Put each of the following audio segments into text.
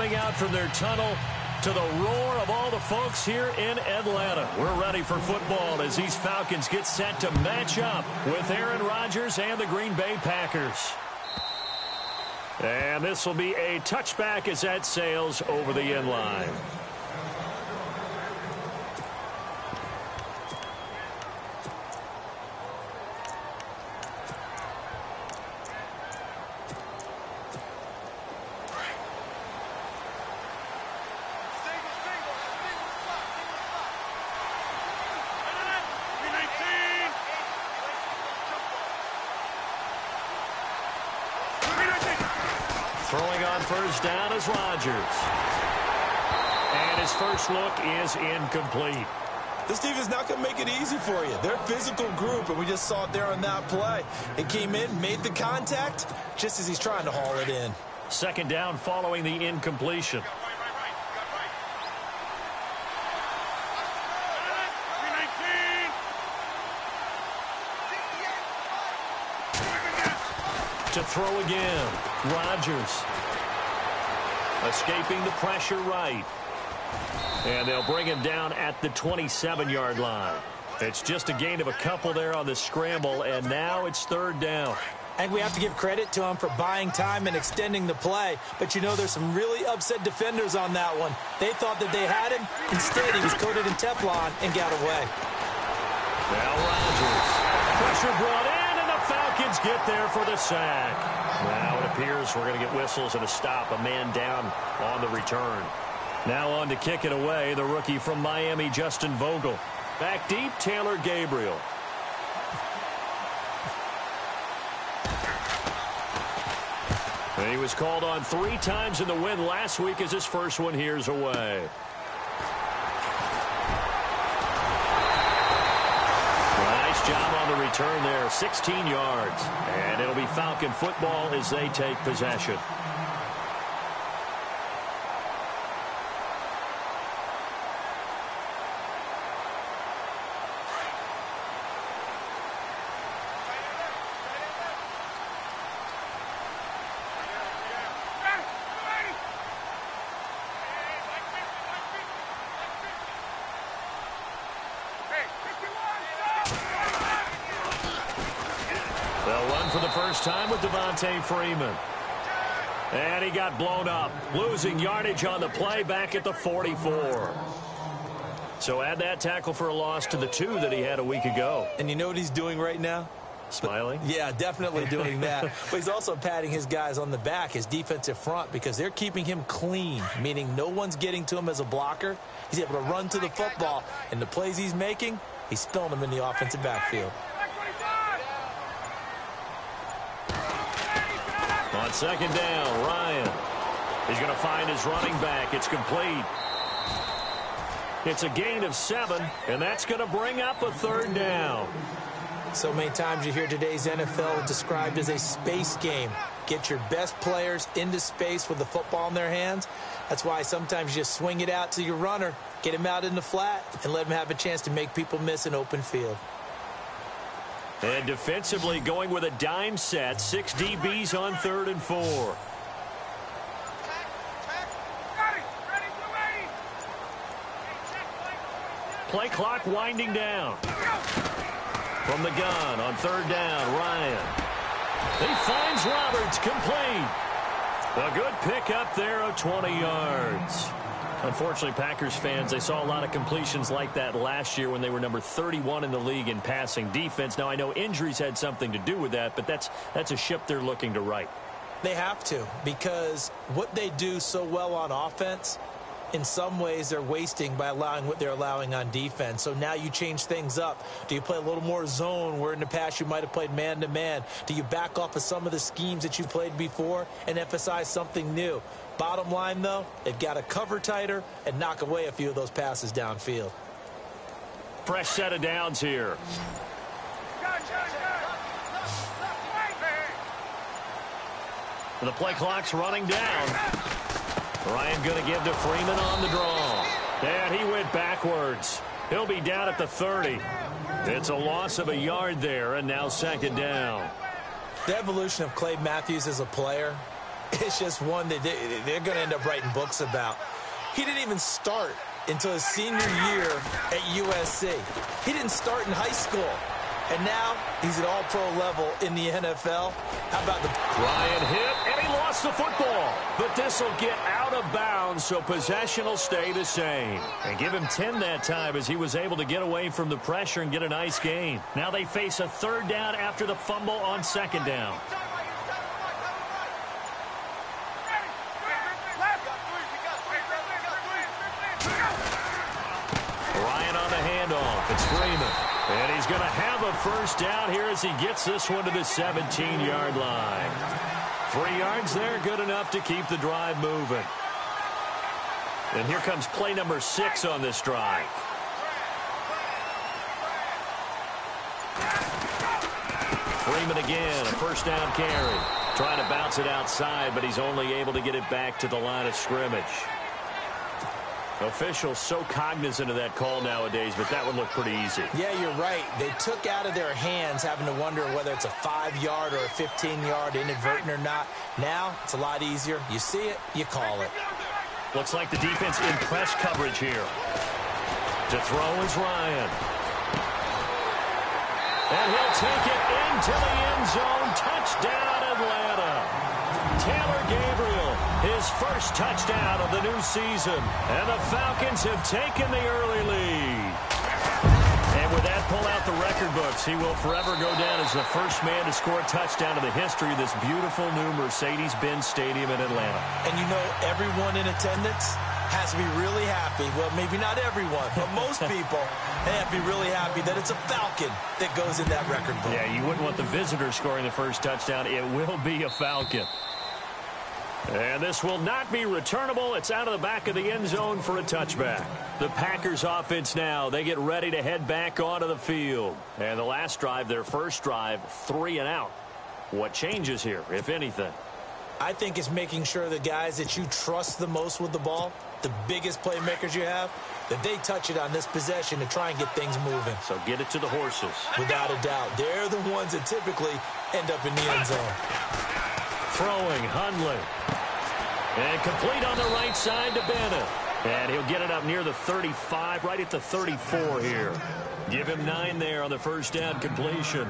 coming out from their tunnel to the roar of all the folks here in Atlanta. We're ready for football as these Falcons get set to match up with Aaron Rodgers and the Green Bay Packers. And this will be a touchback as that sails over the end line. Throwing on first down is Rodgers. And his first look is incomplete. This defense is not going to make it easy for you. They're a physical group, and we just saw it there on that play. It came in, made the contact, just as he's trying to haul it in. Second down following the incompletion. To throw again, Rodgers. Escaping the pressure right. And they'll bring him down at the 27-yard line. It's just a gain of a couple there on the scramble, and now it's third down. And we have to give credit to him for buying time and extending the play. But, you know, there's some really upset defenders on that one. They thought that they had him. Instead, he was coated in Teflon and got away. Now Rodgers. Pressure brought in, and the Falcons get there for the sack. Now it appears we're going to get whistles and a stop. A man down on the return. Now on to kick it away, the rookie from Miami, Justin Vogel. Back deep, Taylor Gabriel. And he was called on 3 times in the win last week as his first one here's away. Nice job on the return there, 16 yards. And it'll be Falcon football as they take possession. They'll run for the first time with Devontae Freeman. And he got blown up, losing yardage on the play back at the 44. So add that tackle for a loss to the 2 that he had a week ago. And you know what he's doing right now? Smiling? Yeah, definitely doing that. But he's also patting his guys on the back, his defensive front, because they're keeping him clean, meaning no one's getting to him as a blocker. He's able to run to the football, and the plays he's making, he's spilling them in the offensive backfield. On second down, Ryan. He's going to find his running back. It's complete. It's a gain of 7, and that's going to bring up a third down. So many times you hear today's NFL described as a space game. Get your best players into space with the football in their hands. That's why sometimes you just swing it out to your runner, get him out in the flat, and let him have a chance to make people miss an open field. And defensively going with a dime set, 6 DBs on 3rd and 4. Play clock winding down. From the gun on 3rd down, Ryan. He finds Roberts, complete. A good pickup there of 20 yards. Unfortunately, Packers fans, they saw a lot of completions like that last year when they were number 31 in the league in passing defense. Now, I know injuries had something to do with that, but that's a ship they're looking to right. They have to, because what they do so well on offense, in some ways they're wasting by allowing what they're allowing on defense. So now you change things up. Do you play a little more zone where in the past you might have played man-to-man? Do you back off of some of the schemes that you played before and emphasize something new? Bottom line, though, they've got to cover tighter and knock away a few of those passes downfield. Fresh set of downs here. The play clock's running down. Ryan going to give to Freeman on the draw. And he went backwards. He'll be down at the 30. It's a loss of a yard there, and now second down. The evolution of Clay Matthews as a player it's just one that they're going to end up writing books about. He didn't even start until his senior year at USC. He didn't start in high school. And now he's at all-pro level in the NFL. How about the... Ryan hit, and he lost the football. But this will get out of bounds, so possession will stay the same. And give him 10 that time as he was able to get away from the pressure and get a nice gain. Now they face a third down after the fumble on second down. Ryan on the handoff. It's Freeman. And he's going to have a first down here as he gets this one to the 17-yard line. 3 yards there, good enough to keep the drive moving. And here comes play number 6 on this drive. Freeman again, a first down carry. Trying to bounce it outside, but he's only able to get it back to the line of scrimmage. Officials so cognizant of that call nowadays, but that would look pretty easy. Yeah, you're right. They took out of their hands having to wonder whether it's a 5-yard or a 15-yard inadvertent or not. Now, it's a lot easier. You see it, you call it. Looks like the defense in press coverage here. To throw is Ryan. And he'll take it into the end zone. Touchdown, Atlanta. Taylor Gabriel, his first touchdown of the new season. And the Falcons have taken the early lead. And with that, pull out the record books. He will forever go down as the first man to score a touchdown in the history of this beautiful new Mercedes-Benz Stadium in Atlanta. And you know, everyone in attendance has to be really happy. Well, maybe not everyone, but most people, they have to be really happy that it's a Falcon that goes in that record book. Yeah, you wouldn't want the visitor scoring the first touchdown. It will be a Falcon. And this will not be returnable. It's out of the back of the end zone for a touchback. The Packers offense now, they get ready to head back onto the field. And the last drive, their first drive, 3 and out. What changes here, if anything? I think it's making sure the guys that you trust the most with the ball, the biggest playmakers you have, that they touch it on this possession to try and get things moving. So get it to the horses. Without a doubt. They're the ones that typically end up in the end zone. Throwing, Hundley. And complete on the right side to Bennett. And he'll get it up near the 35, right at the 34 here. Give him 9 there on the first down completion.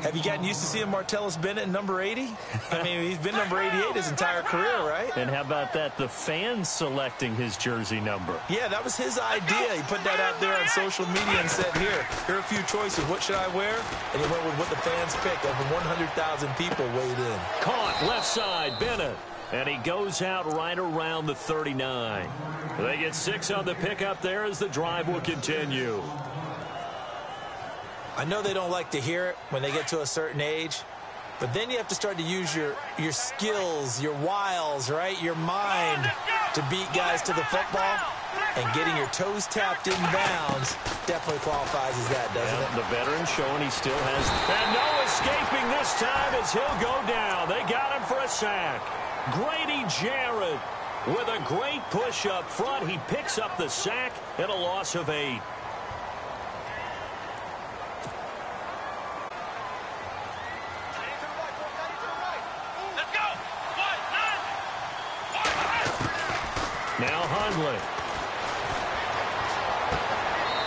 Have you gotten used to seeing Martellus Bennett in number 80? I mean, he's been number 88 his entire career, right? And how about that? The fans selecting his jersey number. Yeah, that was his idea. He put that out there on social media and said, here are a few choices. What should I wear? And he went with what the fans picked. Over 100,000 people weighed in. Caught left side, Bennett. And he goes out right around the 39. They get 6 on the pickup there as the drive will continue. I know they don't like to hear it when they get to a certain age, but then you have to start to use your skills, your wiles, right? Your mind to beat guys to the football. And getting your toes tapped in bounds definitely qualifies as that, doesn't it? The veteran showing he still has... And no escaping this time as he'll go down. They got him for a sack. Grady Jarrett with a great push up front. He picks up the sack and a loss of 8. Now Hundley.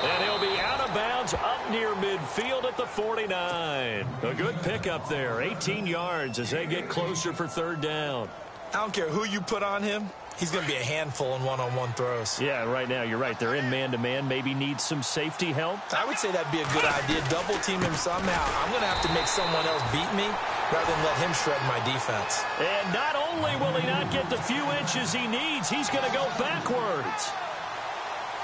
And he'll be out of bounds up near midfield at the 49. A good pickup there. 18 yards as they get closer for third down. I don't care who you put on him. He's going to be a handful in one-on-one throws. Yeah, right now, you're right. They're in man-to-man. Maybe need some safety help. I would say that'd be a good idea. Double team him somehow. I'm going to have to make someone else beat me rather than let him shred my defense. And not only will he not get the few inches he needs, he's going to go backwards.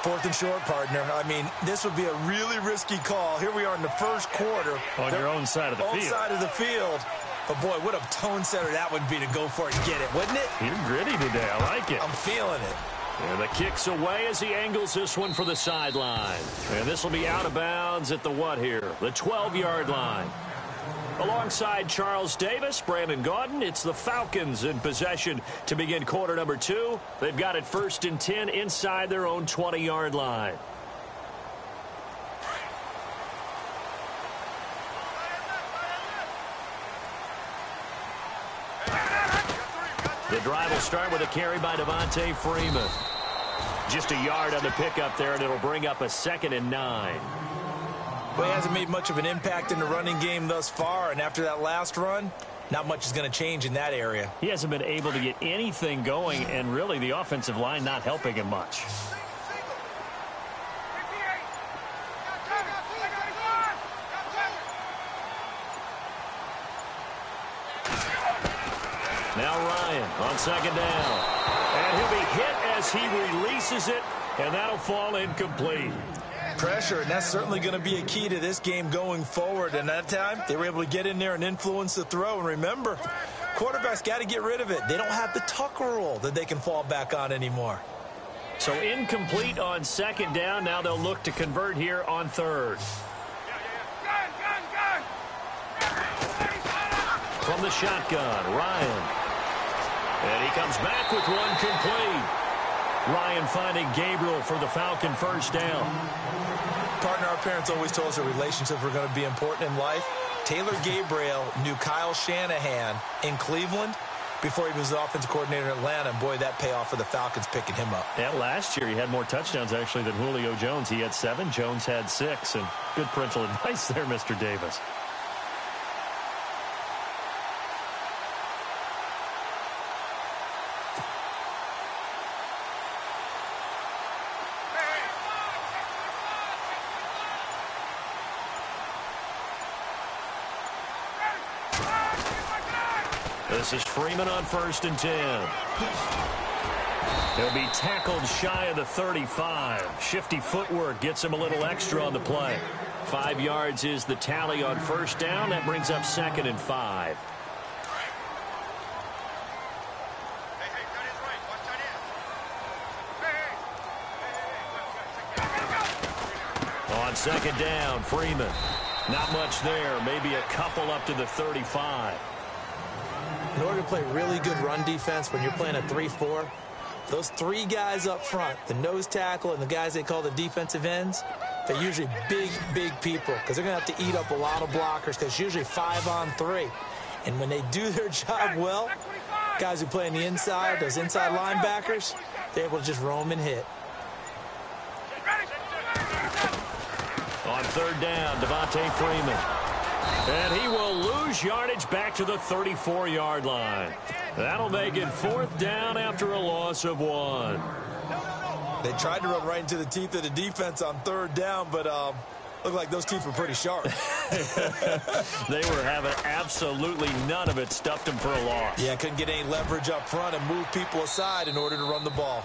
4th and short, partner. I mean, this would be a really risky call. Here we are in the first quarter. On your own side of the field. Own side of the field. But, boy, what a tone setter that would be to go for it and get it, wouldn't it? You're gritty today. I like it. I'm feeling it. And the kick's away as he angles this one for the sideline. And this will be out of bounds at the what here? The 12-yard line. Alongside Charles Davis, Brandon Gaudin, it's the Falcons in possession to begin quarter number 2. They've got it 1st and 10 inside their own 20-yard line. The drive will start with a carry by Devontae Freeman. Just a yard on the pickup there, and it'll bring up a 2nd and 9. Well, he hasn't made much of an impact in the running game thus far, and after that last run, not much is going to change in that area. He hasn't been able to get anything going, and really the offensive line not helping him much. Now Ryan on 2nd down. And he'll be hit as he releases it, and that'll fall incomplete. Pressure, and that's certainly going to be a key to this game going forward. And that time, they were able to get in there and influence the throw. And remember, quarterbacks got to get rid of it. They don't have the Tucker rule that they can fall back on anymore. So incomplete on 2nd down. Now they'll look to convert here on 3rd. From the shotgun, Ryan. And he comes back with one complete. Ryan finding Gabriel for the Falcon first down. Partner, our parents always told us that relationships were going to be important in life. Taylor Gabriel knew Kyle Shanahan in Cleveland before he was the offensive coordinator in Atlanta. And boy, that payoff for the Falcons picking him up. Yeah, last year he had more touchdowns actually than Julio Jones. He had 7, Jones had 6. And good parental advice there, Mr. Davis. This is Freeman on 1st and 10. He'll be tackled shy of the 35. Shifty footwork gets him a little extra on the play. 5 yards is the tally on 1st down. That brings up 2nd and 5. On 2nd down, Freeman. Not much there. Maybe a couple up to the 35. In order to play really good run defense when you're playing a 3-4, those 3 guys up front, the nose tackle and the guys they call the defensive ends, they're usually big, big people because they're going to have to eat up a lot of blockers because it's usually 5 on 3. And when they do their job well, guys who play on the inside, those inside linebackers, they're able to just roam and hit. On 3rd down, Devontae Freeman. And he will lose yardage back to the 34-yard line. That'll make it 4th down after a loss of 1. They tried to run right into the teeth of the defense on 3rd down, but looked like those teeth were pretty sharp. They were having absolutely none of it. Stuffed them for a loss. Yeah, couldn't get any leverage up front and move people aside in order to run the ball.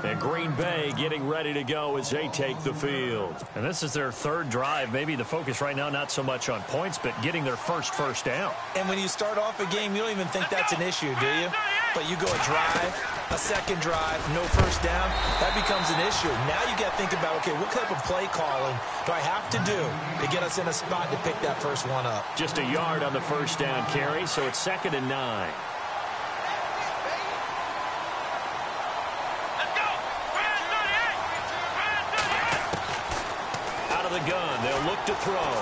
And Green Bay getting ready to go as they take the field. And this is their 3rd drive. Maybe the focus right now not so much on points, but getting their first down. And when you start off a game, you don't even think that's an issue, do you? But you go a drive, a 2nd drive, no 1st down, that becomes an issue. Now you got to think about, okay, what type of play calling do I have to do to get us in a spot to pick that first one up? Just a yard on the 1st down carry, so it's 2nd and 9. The gun. They'll look to throw.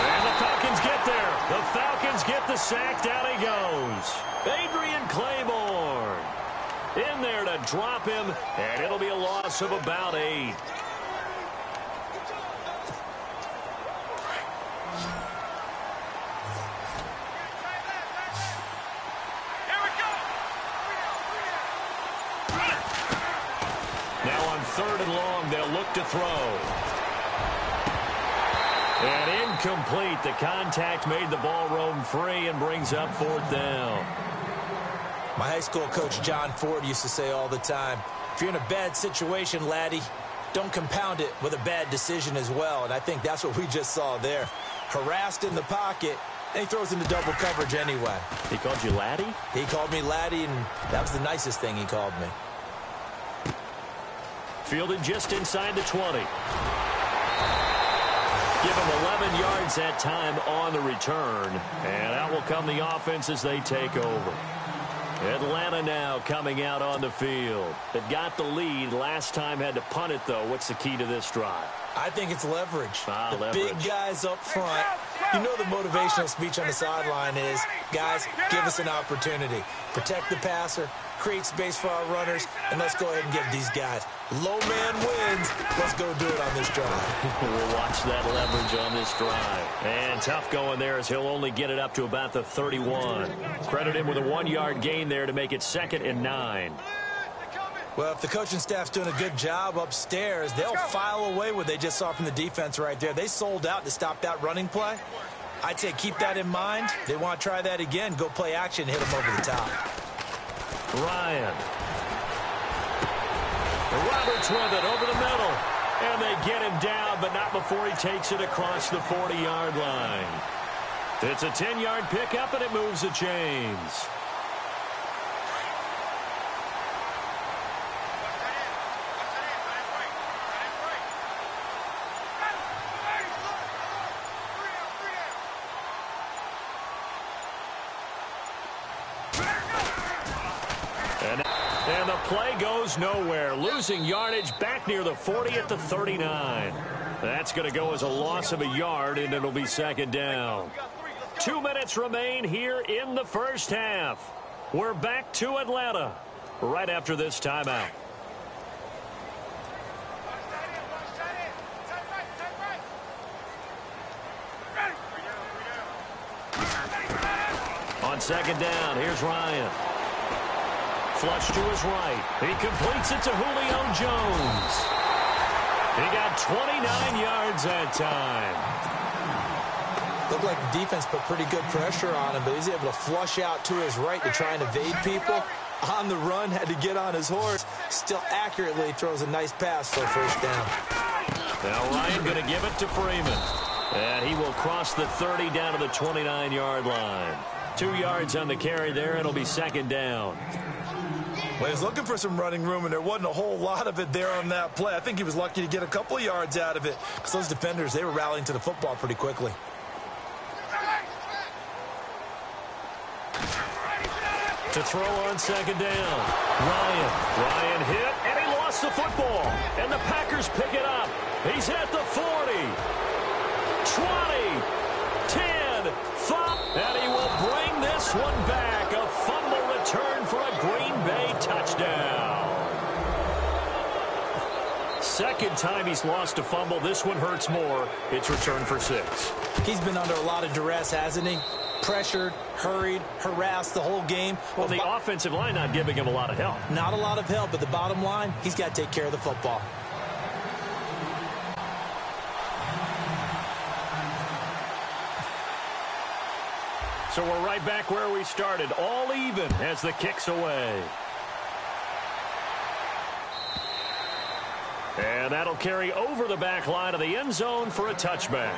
And the Falcons get there. The Falcons get the sack. Down he goes. Adrian Claiborne in there to drop him, and it'll be a loss of about 8. Now on 3rd and long, they'll look to throw. And incomplete. The contact made the ball roam free and brings up 4th down. My high school coach, John Ford, used to say all the time, if you're in a bad situation, laddie, don't compound it with a bad decision as well. And I think that's what we just saw there. Harassed in the pocket, and he throws into double coverage anyway. He called you laddie? He called me laddie, and that was the nicest thing he called me. Fielded just inside the 20. Give him 11 yards that time on the return. And out will come the offense as they take over. Atlanta now coming out on the field. They've got the lead. Last time had to punt it, though. What's the key to this drive? I think it's leverage. Leverage. Big guys up front. You know the motivational speech on the sideline is, guys, give us an opportunity. Protect the passer, create space for our runners, and let's go ahead and get these guys. Low man wins. Let's go do it on this drive. We'll watch that leverage on this drive. And tough going there as he'll only get it up to about the 31. Credit him with a 1-yard gain there to make it 2nd and 9. Well, if the coaching staff's doing a good job upstairs, they'll file away what they just saw from the defense right there. They sold out to stop that running play. I'd say keep that in mind. They want to try that again. Go play action, hit them over the top. Ryan. Roberts with it over the middle. And they get him down, but not before he takes it across the 40-yard line. It's a 10-yard pickup, and it moves the chains. And the play goes nowhere. Losing yardage back near the 40 at the 39. That's going to go as a loss of a yard, and it'll be 2nd down. 2 minutes remain here in the first half. We're back to Atlanta right after this timeout. On 2nd down, here's Ryan. Flush to his right. He completes it to Julio Jones. He got 29 yards that time. Looked like the defense put pretty good pressure on him, but he's able to flush out to his right to try and evade people. On the run, had to get on his horse. Still accurately throws a nice pass for a 1st down. Now Ryan going to give it to Freeman. And he will cross the 30 down to the 29-yard line. 2 yards on the carry there. It'll be 2nd down. Well, he was looking for some running room, and there wasn't a whole lot of it there on that play. I think he was lucky to get a couple of yards out of it because those defenders, they were rallying to the football pretty quickly. To throw on 2nd down. Ryan hit, and he lost the football. And the Packers pick it up. He's at the 40, 20, 10, 5, and he will bring this one back. A fumble return for a Green Bay touchdown. 2nd time he's lost a fumble. This one hurts more. It's returned for 6. He's been under a lot of duress, hasn't he? Pressured, hurried, harassed the whole game. Well, the offensive line not giving him a lot of help. Not a lot of help, but the bottom line, he's got to take care of the football. So we're right back where we started, all even as the kick's away. And that'll carry over the back line of the end zone for a touchback.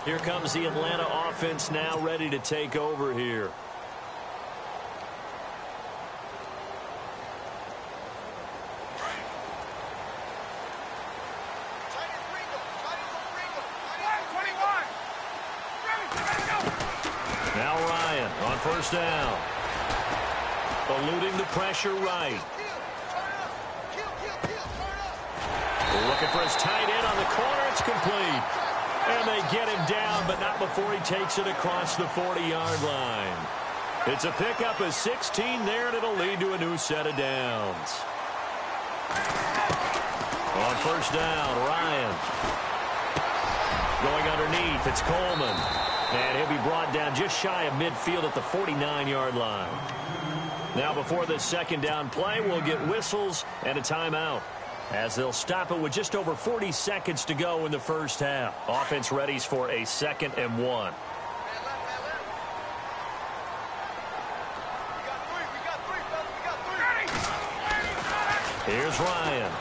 Here comes the Atlanta offense now ready to take over here. Now Ryan on 1st down. Eluding the pressure right. Looking for his tight end on the corner. It's complete. And they get him down, but not before he takes it across the 40-yard line. It's a pickup of 16 there, and it'll lead to a new set of downs. On 1st down, Ryan. Going underneath, it's Coleman. And he'll be brought down just shy of midfield at the 49-yard line. Now before this 2nd down play, we'll get whistles and a timeout, as they'll stop it with just over 40 seconds to go in the first half. Offense readies for a 2nd and 1. Here's Ryan.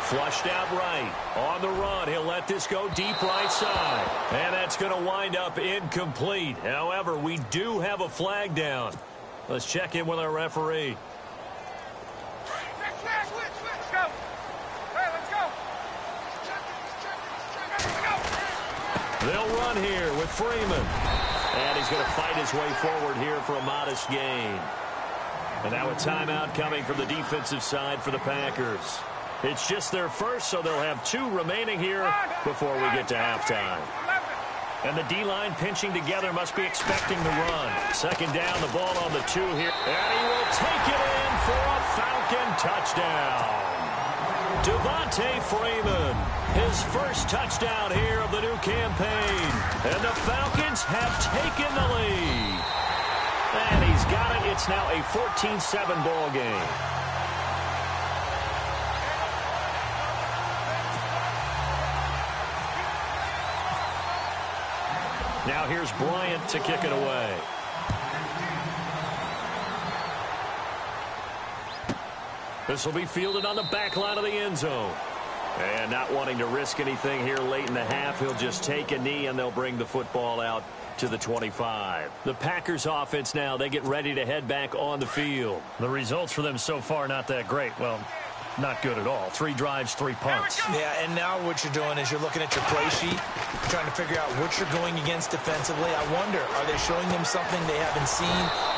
Flushed out right. On the run, he'll let this go deep right side. And that's going to wind up incomplete. However, we do have a flag down. Let's check in with our referee. They'll run here with Freeman. And he's going to fight his way forward here for a modest gain. And now a timeout coming from the defensive side for the Packers. It's just their first, so they'll have 2 remaining here before we get to halftime. And the D-line pinching together must be expecting the run. Second down, the ball on the 2 here. And he will take it in for a Falcon touchdown. Devontae Freeman, his first touchdown here of the new campaign. And the Falcons have taken the lead. And he's got it. It's now a 14-7 ball game. Now here's Bryant to kick it away. This will be fielded on the back line of the end zone. And not wanting to risk anything here late in the half, he'll just take a knee and they'll bring the football out to the 25. The Packers offense now, they get ready to head back on the field. The results for them so far not that great. Well, not good at all. 3 drives, 3 punts. Yeah, and now what you're doing is you're looking at your play sheet, trying to figure out what you're going against defensively. I wonder, are they showing them something they haven't seen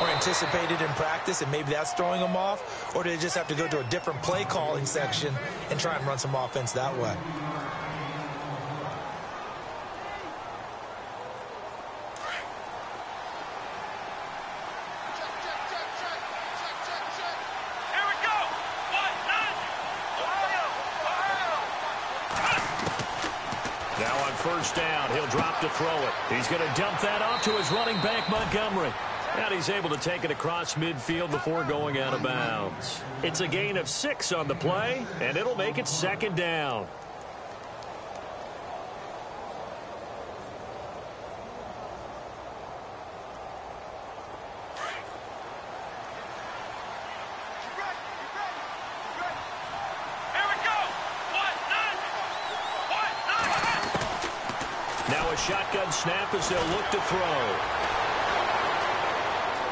or anticipated in practice, and maybe that's throwing them off? Or do they just have to go to a different play calling section and try and run some offense that way? First down, he'll drop to throw it. He's going to dump that off to his running back, Montgomery. And he's able to take it across midfield before going out of bounds. It's a gain of 6 on the play, and it'll make it second down. Shotgun snap as they'll look to throw.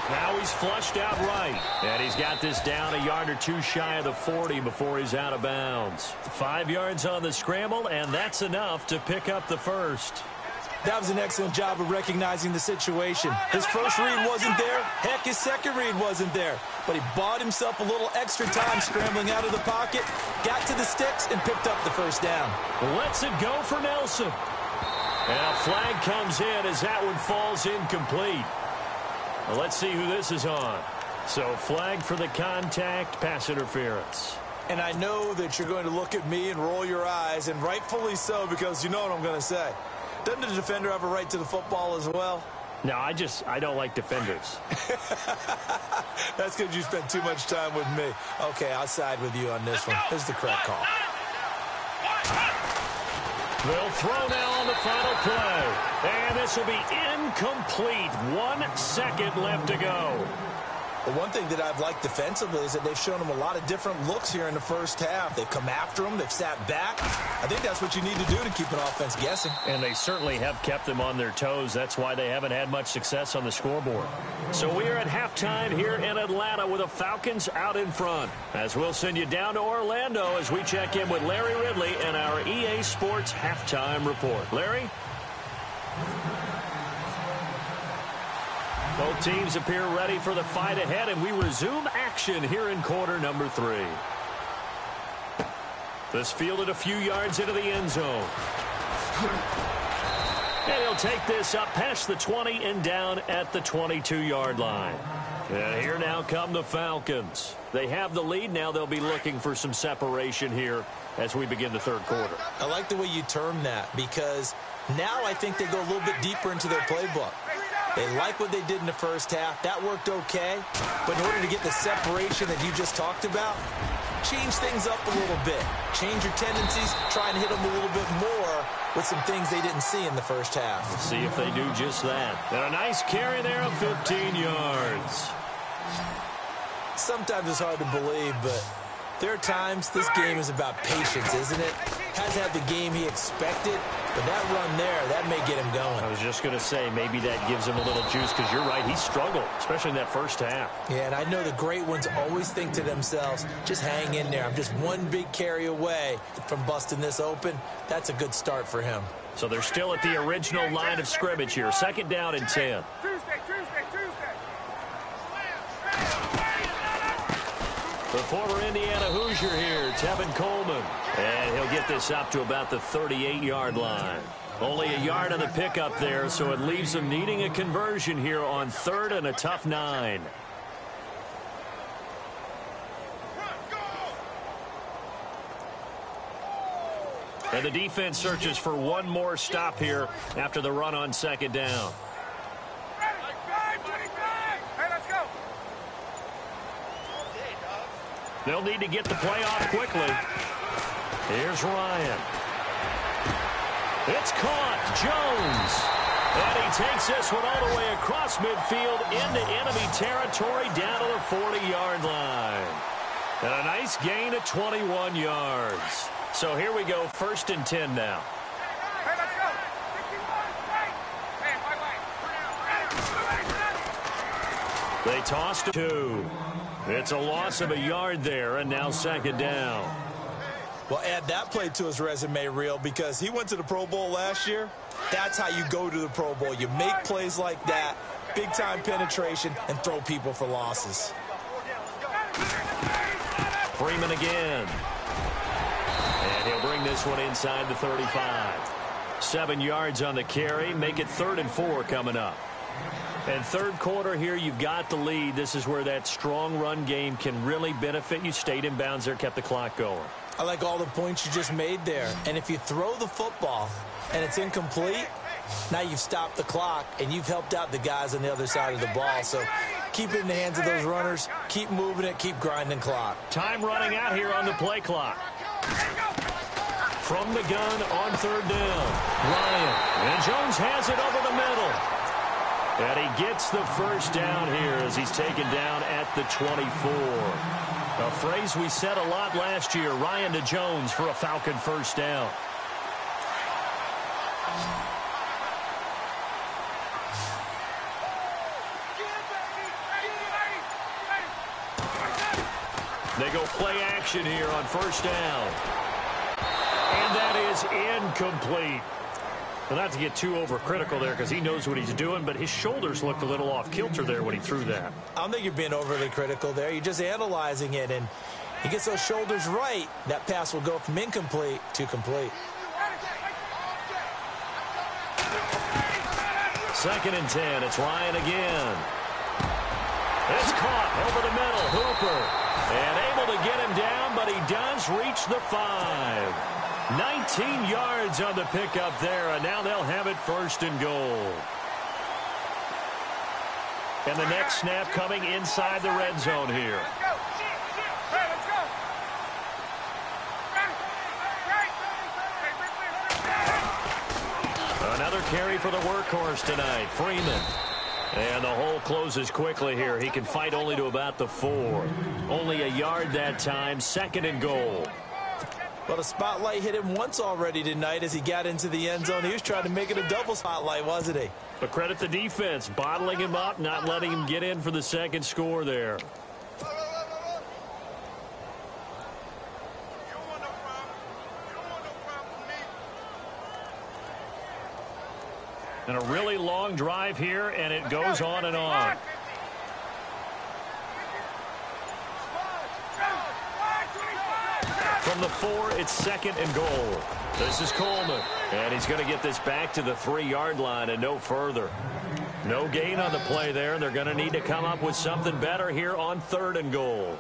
Now he's flushed out right. And he's got this down a yard or 2 shy of the 40 before he's out of bounds. 5 yards on the scramble, and that's enough to pick up the first. That was an excellent job of recognizing the situation. His first read wasn't there. Heck, his second read wasn't there. But he bought himself a little extra time scrambling out of the pocket, got to the sticks, and picked up the first down. Lets it go for Nelson. And a flag comes in as that one falls incomplete. Well, let's see who this is on. So flag for the contact, pass interference. And I know that you're going to look at me and roll your eyes, and rightfully so, because you know what I'm going to say. Doesn't the defender have a right to the football as well? No, I don't like defenders. That's because you spent too much time with me. Okay, I'll side with you on this one. This is the correct call. They'll throw now on the final play. And this will be incomplete. 1 second left to go. The one thing that I've liked defensively is that they've shown them a lot of different looks here in the first half. They've come after them. They've sat back. I think that's what you need to do to keep an offense guessing. And they certainly have kept them on their toes. That's why they haven't had much success on the scoreboard. So we are at halftime here in Atlanta with the Falcons out in front. As we'll send you down to Orlando as we check in with Larry Ridley and our EA Sports halftime report. Larry? Both teams appear ready for the fight ahead, and we resume action here in quarter number 3. This fielded a few yards into the end zone. And he'll take this up past the 20 and down at the 22-yard line. And here now come the Falcons. They have the lead. Now they'll be looking for some separation here as we begin the third quarter. I like the way you term that, because now I think they go a little bit deeper into their playbook. They like what they did in the first half. That worked okay. But in order to get the separation that you just talked about, change things up a little bit. Change your tendencies. Try and hit them a little bit more with some things they didn't see in the first half. Let's see if they do just that. And a nice carry there of 15 yards. Sometimes it's hard to believe, but there are times this game is about patience, isn't it? Hasn't had the game he expected, but that run there, that may get him going. I was just going to say, maybe that gives him a little juice, because you're right, he struggled, especially in that first half. Yeah, and I know the great ones always think to themselves, just hang in there. I'm just one big carry away from busting this open. That's a good start for him. So they're still at the original line of scrimmage here. Second down and 10. The former Indiana Hoosier here, Tevin Coleman. And he'll get this up to about the 38-yard line. Only a yard on the pickup there, so it leaves them needing a conversion here on 3rd and a tough 9. And the defense searches for one more stop here after the run on 2nd down. They'll need to get the play off quickly. Here's Ryan. It's caught. Jones. And he takes this one all the way across midfield into enemy territory down to the 40-yard line. And a nice gain of 21 yards. So here we go, 1st and 10 now. Hey, let's go. They tossed it 2. It's a loss of a yard there, and now 2nd down. Well, add that play to his resume reel because he went to the Pro Bowl last year. That's how you go to the Pro Bowl. You make plays like that, big-time penetration, and throw people for losses. Freeman again. And he'll bring this one inside the 35. 7 yards on the carry. Make it 3rd and 4 coming up. And 3rd quarter here, you've got the lead. This is where that strong run game can really benefit you. Stayed in bounds there, kept the clock going. I like all the points you just made there. And if you throw the football and it's incomplete, now you've stopped the clock and you've helped out the guys on the other side of the ball. So keep it in the hands of those runners. Keep moving it. Keep grinding clock. Time running out here on the play clock. From the gun on 3rd down. Ryan. And Jones has it over the middle. And he gets the first down here as he's taken down at the 24. A phrase we said a lot last year, Ryan to Jones for a Falcon first down. They go play action here on 1st down. And that is incomplete. Well, not to get too overcritical there because he knows what he's doing, but his shoulders looked a little off kilter there when he threw that. I don't think you're being overly critical there. You're just analyzing it, and he gets those shoulders right. That pass will go from incomplete to complete. 2nd and 10. It's Ryan again. It's caught over the middle. Hooper. And able to get him down, but he does reach the 5. 19 yards on the pickup there, and now they'll have it 1st and goal. And the next snap coming inside the red zone here. Another carry for the workhorse tonight, Freeman. And the hole closes quickly here. He can fight only to about the 4. Only a yard that time, 2nd and goal. Well, the spotlight hit him once already tonight as he got into the end zone. He was trying to make it a double spotlight, wasn't he? But credit the defense, bottling him up, not letting him get in for the 2nd score there. And a really long drive here, and it goes on and on. From the 4, it's 2nd and goal. This is Coleman, and he's going to get this back to the 3-yard line and no further. No gain on the play there. They're going to need to come up with something better here on 3rd and goal.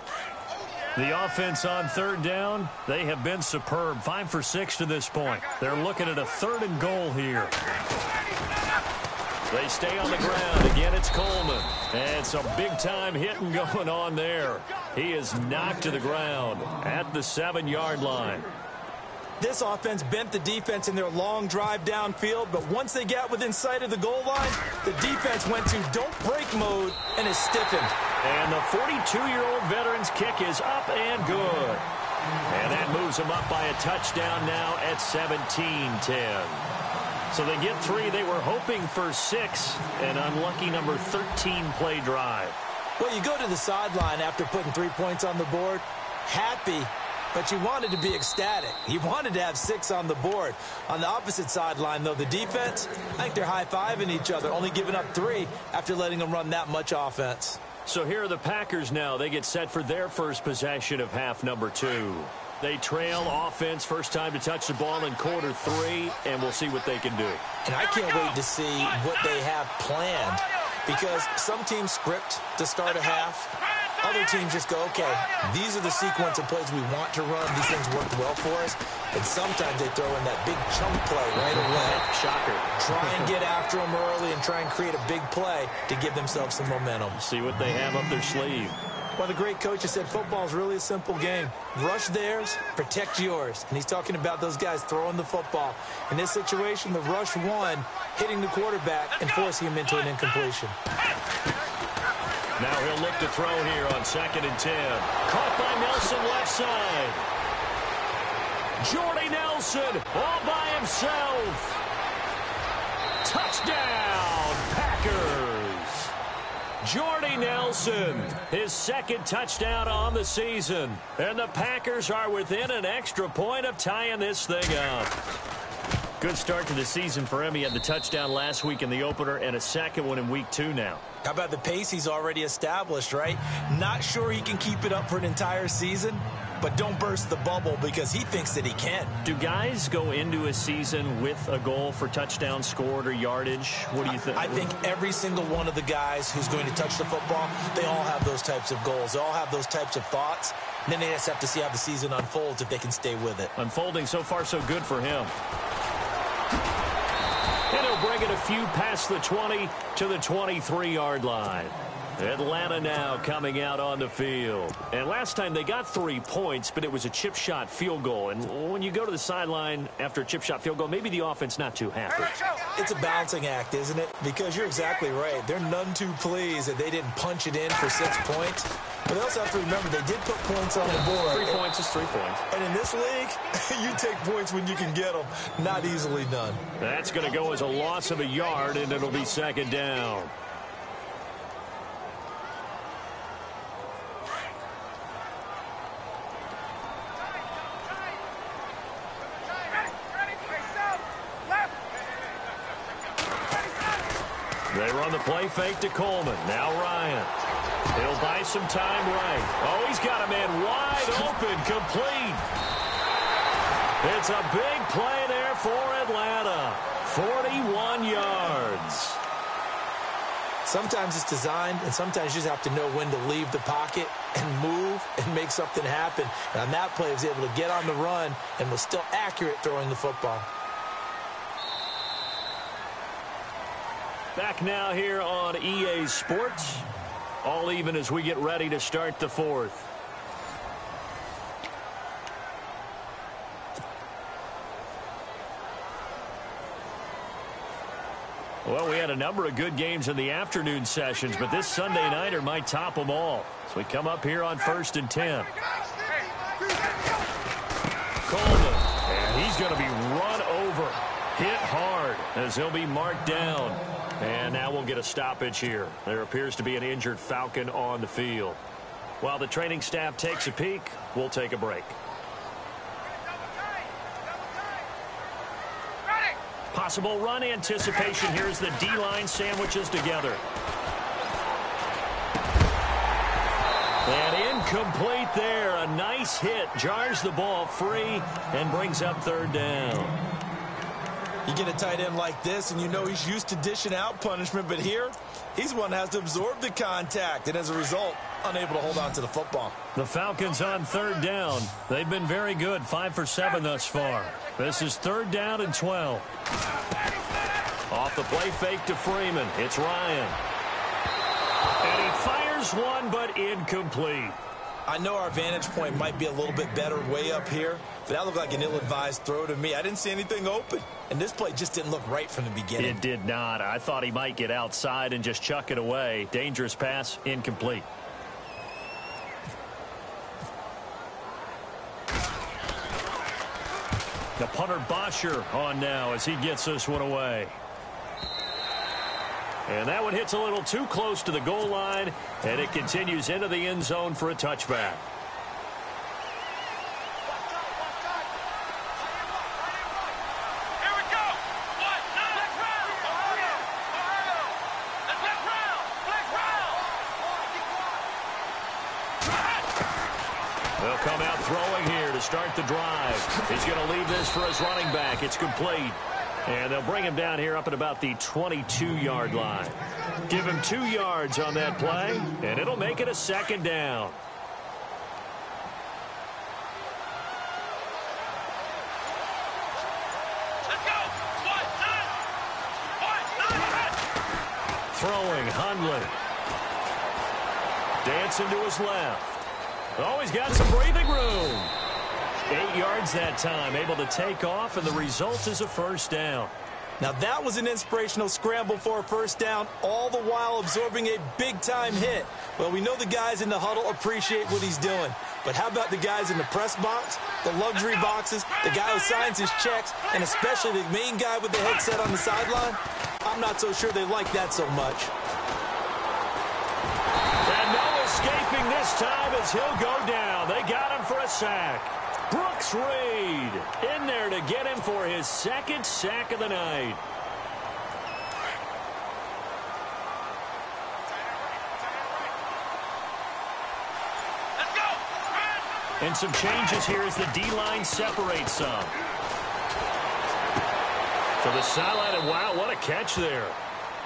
The offense on 3rd down, they have been superb. 5 for 6 to this point. They're looking at a 3rd and goal here. They stay on the ground. Again, it's Coleman. And some big-time hitting going on there. He is knocked to the ground at the 7-yard line. This offense bent the defense in their long drive downfield, but once they got within sight of the goal line, the defense went to don't break mode and is stiffened. And the 42-year-old veteran's kick is up and good. And that moves them up by a touchdown now at 17-10. So they get 3. They were hoping for 6. An unlucky number 13 play drive. Well, you go to the sideline after putting 3 points on the board, happy, but you wanted to be ecstatic. You wanted to have 6 on the board. On the opposite sideline, though, the defense, I think they're high-fiving each other, only giving up 3 after letting them run that much offense. So here are the Packers now. They get set for their first possession of half number 2. They trail offense, first time to touch the ball in quarter 3, and we'll see what they can do. And I can't wait to see what they have planned, because some teams script to start a half. Other teams just go, okay, these are the sequence of plays we want to run. These things worked well for us. And sometimes they throw in that big chunk play right away. Shocker. Try and get after them early and try and create a big play to give themselves some momentum. See what they have up their sleeve. Well, the great coach has said football is really a simple game. Rush theirs, protect yours. And he's talking about those guys throwing the football. In this situation, the rush one, hitting the quarterback and forcing him into an incompletion. Now he'll look to throw here on 2nd and 10. Caught by Nelson left side. Jordy Nelson all by himself. Touchdown, Packers. Jordy Nelson, his 2nd touchdown on the season. And the Packers are within an extra point of tying this thing up. Good start to the season for him. He had the touchdown last week in the opener and a 2nd one in week 2 now. How about the pace he's already established, right? Not sure he can keep it up for an entire season, but don't burst the bubble because he thinks that he can. Do guys go into a season with a goal for touchdown scored or yardage? What do you think? I think every single one of the guys who's going to touch the football, they all have those types of goals. They all have those types of thoughts. And then they just have to see how the season unfolds if they can stay with it. Unfolding so far so good for him. And he'll bring it a few past the 20 to the 23-yard line. Atlanta now coming out on the field. And last time they got 3 points, but it was a chip shot field goal. And when you go to the sideline after a chip shot field goal, maybe the offense not too happy. It's a balancing act, isn't it? Because you're exactly right. They're none too pleased that they didn't punch it in for 6 points. But they also have to remember they did put points on the board. 3 points is 3 points. And in this league, you take points when you can get them. Not easily done. That's going to go as a loss of a yard, and it'll be 2nd down. They run the play fake to Coleman. Now Ryan. He'll buy some time right. Oh, he's got a man wide open, complete. It's a big play there for Atlanta. 41 yards. Sometimes it's designed, and sometimes you just have to know when to leave the pocket and move and make something happen. And on that play, he was able to get on the run and was still accurate throwing the football. Back now here on EA Sports. All even as we get ready to start the 4th. Well, we had a number of good games in the afternoon sessions, but this Sunday nighter might top them all. So we come up here on 1st and 10. Coleman, and he's going to be run over, hit hard as he'll be marked down. And now we'll get a stoppage here. There appears to be an injured Falcon on the field. While the training staff takes a peek, we'll take a break. Possible run anticipation here as the D-line sandwiches together. And incomplete there. A nice hit. Jars the ball free and brings up 3rd down. You get a tight end like this, and you know he's used to dishing out punishment, but here, he's one that has to absorb the contact, and as a result, unable to hold on to the football. The Falcons on 3rd down. They've been very good, 5 for 7 thus far. This is 3rd down and 12. Off the play fake to Freeman. It's Ryan. And he fires one, but incomplete. I know our vantage point might be a little bit better way up here, but that looked like an ill-advised throw to me. I didn't see anything open, and this play just didn't look right from the beginning. It did not. I thought he might get outside and just chuck it away. Dangerous pass, incomplete. The punter Bosher on now as he gets this one away. And that one hits a little too close to the goal line, and it continues into the end zone for a touchback. They'll come out throwing here to start the drive. He's going to leave this for his running back. It's complete. And they'll bring him down here up at about the 22-yard line. Give him 2 yards on that play, and it'll make it a second down. Throwing, Hundley. Dancing to his left. Oh, he's got some breathing room. 8 yards that time, able to take off, and the result is a first down. Now that was an inspirational scramble for a first down, all the while absorbing a big-time hit. Well, we know the guys in the huddle appreciate what he's doing. But how about the guys in the press box, the luxury boxes, the guy who signs his checks, and especially the main guy with the headset on the sideline? I'm not so sure they like that so much. And no escaping this time as he'll go down. They got him for a sack. Brooks Reed in there to get him for his second sack of the night. And some changes here as the D-line separates some. To the sideline, and wow, what a catch there.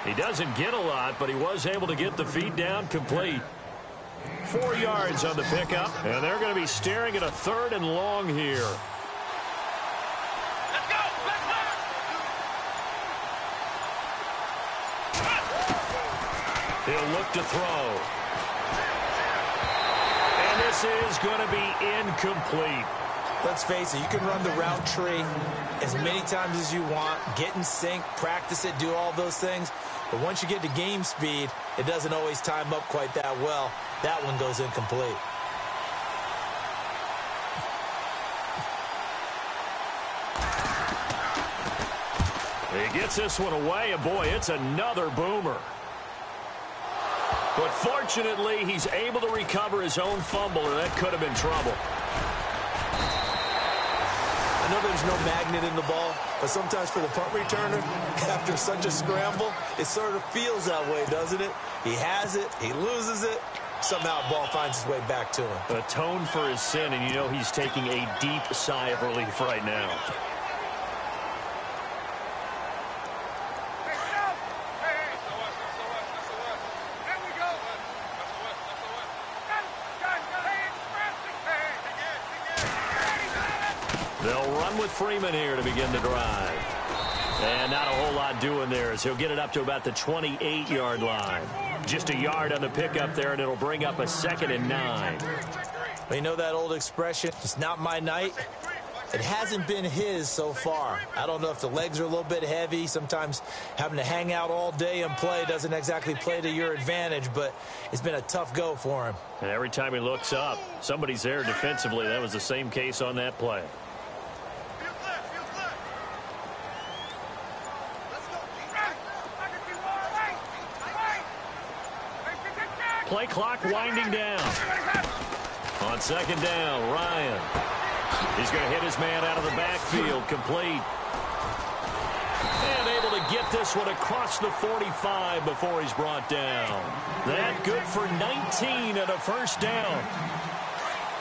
He doesn't get a lot, but he was able to get the feed down complete. 4 yards on the pickup, and they're going to be staring at a 3rd and long here. Let's go! He'll look to throw. And this is going to be incomplete. Let's face it, you can run the route tree as many times as you want, get in sync, practice it, do all those things. But once you get to game speed, it doesn't always time up quite that well. That one goes incomplete. He gets this one away, and boy, it's another boomer. But fortunately, he's able to recover his own fumble, and that could have been trouble. I know there's no magnet in the ball, but sometimes for the punt returner, after such a scramble, it sort of feels that way, doesn't it? He has it, he loses it, somehow the ball finds its way back to him. Atone for his sin, and you know he's taking a deep sigh of relief right now. They'll run with Freeman here to begin the drive. And not a whole lot doing there as he'll get it up to about the 28-yard line. Just a yard on the pickup there, and it'll bring up a 2nd and 9. You know that old expression, it's not my night? It hasn't been his so far. I don't know if the legs are a little bit heavy. Sometimes having to hang out all day and play doesn't exactly play to your advantage, but it's been a tough go for him. And every time he looks up, somebody's there defensively. That was the same case on that play. Play clock winding down. On 2nd down, Ryan. He's going to hit his man out of the backfield, complete. And able to get this one across the 45 before he's brought down. That good for 19 and a first down.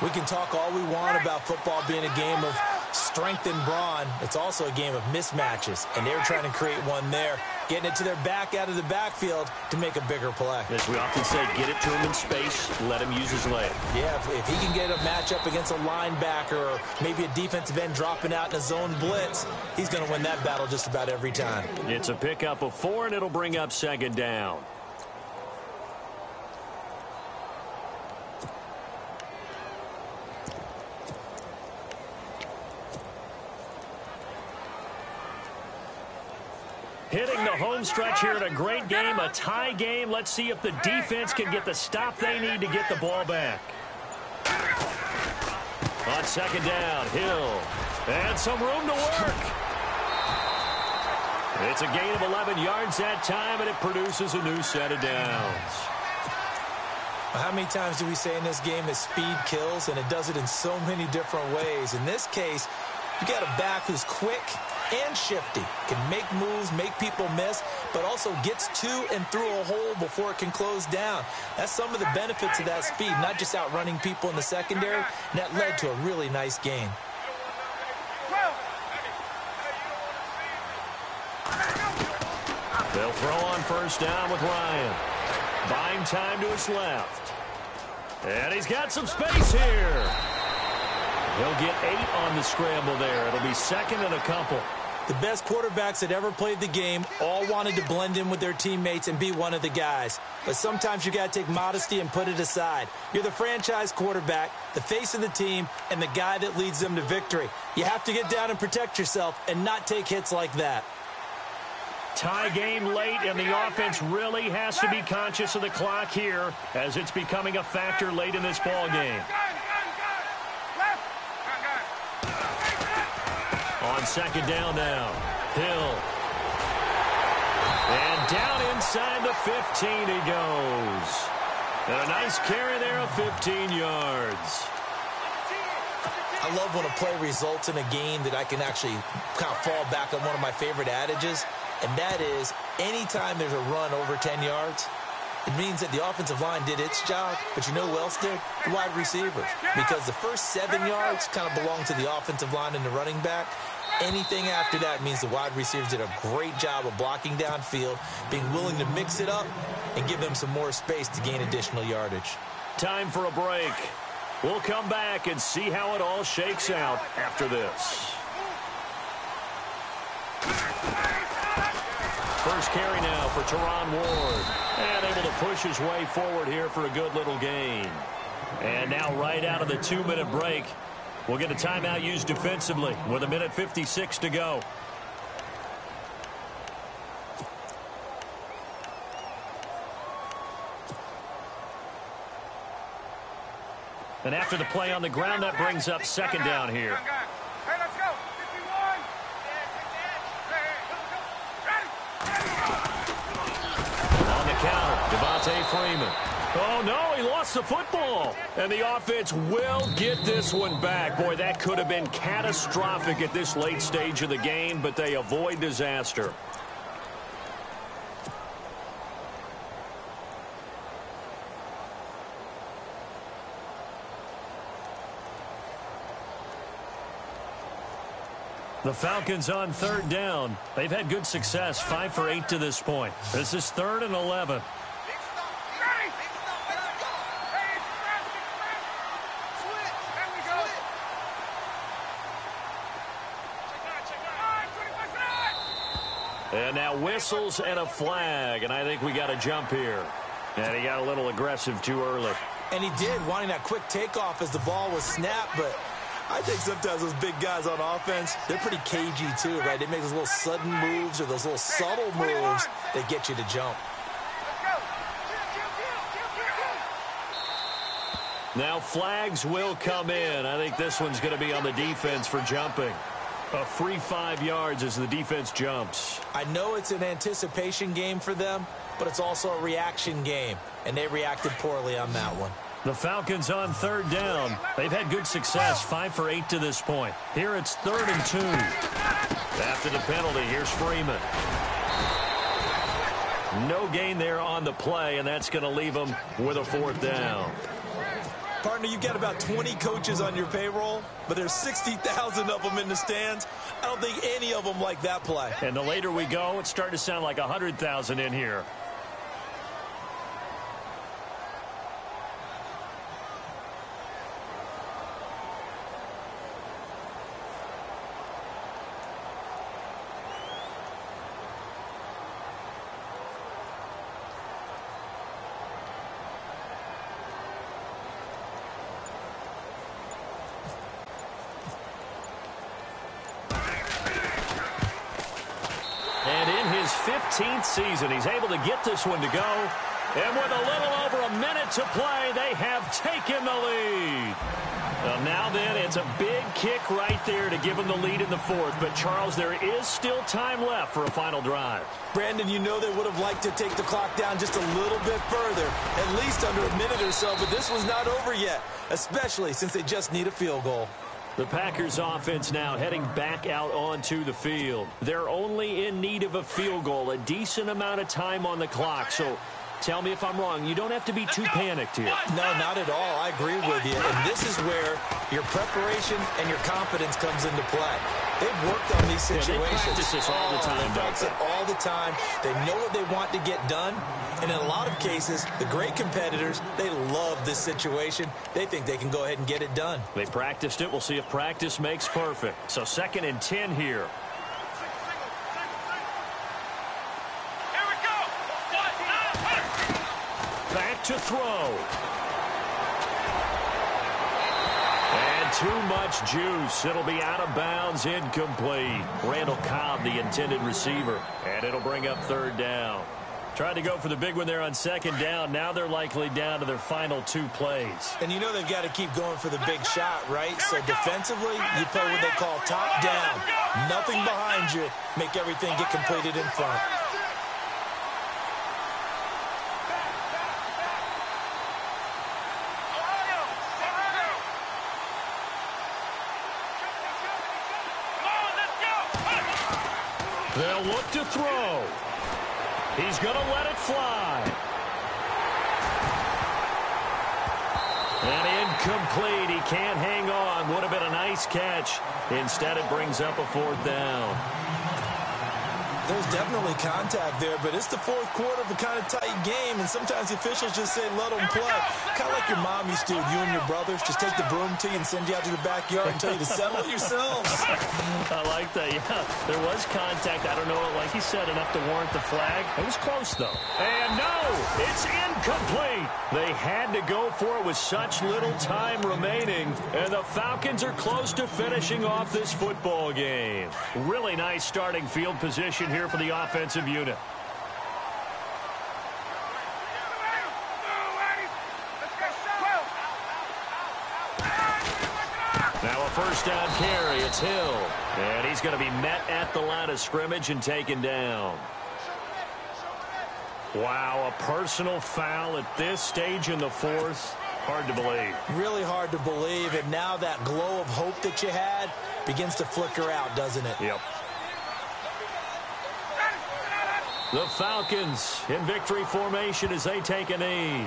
We can talk all we want about football being a game of strength and brawn. It's also a game of mismatches, and they're trying to create one there, getting it to their back out of the backfield to make a bigger play. As we often say, get it to him in space, let him use his leg. Yeah, if he can get a matchup against a linebacker or maybe a defensive end dropping out in a zone blitz, he's going to win that battle just about every time. It's a pickup of 4, and it'll bring up 2nd down. Hitting the home stretch here in a great game, a tie game. Let's see if the defense can get the stop they need to get the ball back. On 2nd down, Hill. And some room to work. It's a gain of 11 yards that time, and it produces a new set of downs. How many times do we say in this game that speed kills, and it does it in so many different ways? In this case, you got a back who's quick, and shifty. Can make moves, make people miss, but also gets to and through a hole before it can close down. That's some of the benefits of that speed, not just outrunning people in the secondary, and that led to a really nice gain. They'll throw on first down with Ryan. Buying time to his left. And he's got some space here. He'll get 8 on the scramble there. It'll be second and a couple. The best quarterbacks that ever played the game all wanted to blend in with their teammates and be one of the guys. But sometimes you got to take modesty and put it aside. You're the franchise quarterback, the face of the team, and the guy that leads them to victory. You have to get down and protect yourself and not take hits like that. Tie game late, and the offense really has to be conscious of the clock here as it's becoming a factor late in this ball game. On second down now, Hill. And down inside the 15 he goes. And a nice carry there of 15 yards. I love when a play results in a gain that I can actually kind of fall back on one of my favorite adages, and that is anytime there's a run over 10 yards, it means that the offensive line did its job, but you know who else did? The wide receivers. Because the first 7 yards kind of belong to the offensive line and the running back. Anything after that means the wide receivers did a great job of blocking downfield, being willing to mix it up, and give them some more space to gain additional yardage. Time for a break. We'll come back and see how it all shakes out after this. First carry now for Teron Ward. And able to push his way forward here for a good little gain. And now right out of the 2-minute break, we'll get a timeout used defensively with 1:56 to go. And after the play on the ground, that brings up second down here. Hey, let's go. 51. On the counter, Devontae Freeman. Oh, no, he lost the football. And the offense will get this one back. Boy, that could have been catastrophic at this late stage of the game, but they avoid disaster. The Falcons on third down. They've had good success, 5 for 8 to this point. This is 3rd and 11. And now whistles and a flag, and I think we got a jump here. And he got a little aggressive too early. And he did, wanting that quick takeoff as the ball was snapped, but I think sometimes those big guys on offense, they're pretty cagey too, right? They make those little sudden moves or those little subtle moves that get you to jump. Now flags will come in. I think this one's going to be on the defense for jumping. A free 5 yards as the defense jumps. I know it's an anticipation game for them, but it's also a reaction game, and they reacted poorly on that one. The Falcons on third down. They've had good success, 5 for 8 to this point. Here it's 3rd and 2. After the penalty, here's Freeman. No gain there on the play, and that's going to leave them with a 4th down. Partner, you've got about 20 coaches on your payroll, but there's 60,000 of them in the stands. I don't think any of them like that play. And the later we go, it's starting to sound like 100,000 in here. And in his 15th season, he's able to get this one to go. And with a little over a minute to play, they have taken the lead. Well, now then, it's a big kick right there to give them the lead in the 4th. But, Charles, there is still time left for a final drive. Brandon, you know they would have liked to take the clock down just a little bit further, at least under a minute or so, but this was not over yet, especially since they just need a field goal. The Packers offense now heading back out onto the field. They're only in need of a field goal, a decent amount of time on the clock. So tell me if I'm wrong. You don't have to be too panicked here. No, not at all. I agree with you. And this is where your preparation and your confidence comes into play. They've worked on these situations. Yeah, they practice this all the time. They practice it all the time. They know what they want to get done. And in a lot of cases, the great competitors, they love this situation. They think they can go ahead and get it done. They practiced it. We'll see if practice makes perfect. So 2nd and 10 here. Back to throw. And too much juice. It'll be out of bounds, incomplete. Randall Cobb, the intended receiver. And it'll bring up 3rd down. Tried to go for the big one there on 2nd down. Now they're likely down to their final 2 plays. And you know they've got to keep going for the big shot, right? So defensively, you play what they call top down. Nothing behind you. Make everything get completed in front. They'll look to throw. He's going to let it fly. And incomplete. He can't hang on. Would have been a nice catch. Instead, it brings up a 4th down. There's definitely contact there, but it's the 4th quarter of a kind of tight game, and sometimes the officials just say, let them play. Kind of like your mom used to, you and your brothers, just take the broom to you and send you out to the backyard and tell you to settle it yourselves. I like that, yeah. There was contact. I don't know, like he said, enough to warrant the flag. It was close, though. And no, it's incomplete. They had to go for it with such little time remaining, and the Falcons are close to finishing off this football game. Really nice starting field position here for the offensive unit. Now a 1st down carry. It's Hill. And he's going to be met at the line of scrimmage and taken down. Wow, a personal foul at this stage in the 4th. Hard to believe. Really hard to believe. And now that glow of hope that you had begins to flicker out, doesn't it? Yep. The Falcons in victory formation as they take a knee.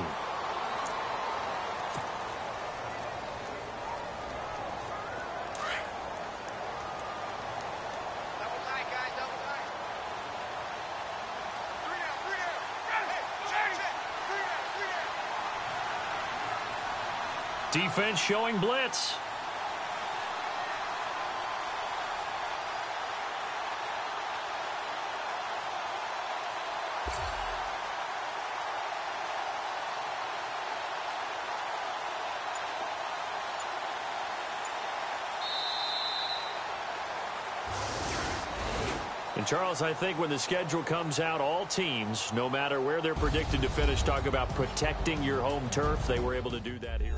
Defense showing blitz. And Charles, I think when the schedule comes out, all teams, no matter where they're predicted to finish, talk about protecting your home turf. They were able to do that here.